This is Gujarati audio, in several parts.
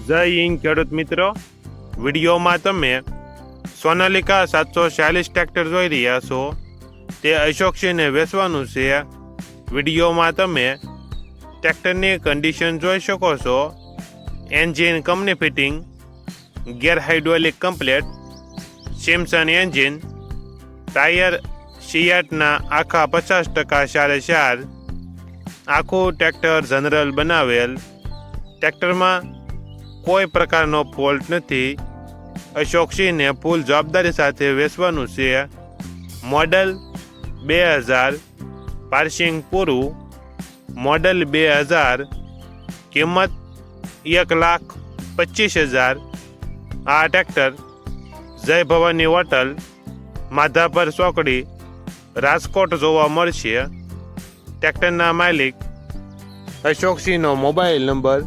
જય હિન્દ ખેડૂત મિત્રો, વિડીયોમાં તમે સોનાલિકા 746 ટ્રેક્ટર જોઈ રહ્યા છો. તે અશોકસિંહને વેચવાનું છે. વિડીયોમાં તમે ટ્રેક્ટરની કન્ડિશન જોઈ શકો છો. Engine company fitting, gear hydraulic complete, Simpson engine, tyre સિયાટના આખા 50% 4.4, આખું ટ્રેક્ટર જનરલ બનાવેલ. ટ્રેક્ટરમાં કોઈ પ્રકારનો ફોલ્ટ નથી. અશોકસિંહને ફૂલ જવાબદારી સાથે વેચવાનું છે. મોડલ 2000, પાર્સિંગ પૂરું. મોડલ 2000, કિંમત 1,25,000. આ ટ્રેક્ટર જય ભવાની હોટલ, માધાપર ચોકડી, રાજકોટ જોવા મળશે. ટ્રેક્ટરના માલિક અશોકસિંહનો મોબાઈલ નંબર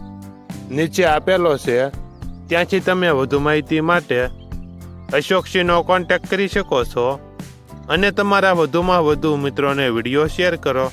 નીચે આપેલો છે. ત્યાંથી તમે વધુ માહિતી માટે અશોકસિંહનો કોન્ટેક્ટ કરી શકો છો અને તમારા વધુમાં વધુ મિત્રોને વિડીયો શેર કરો.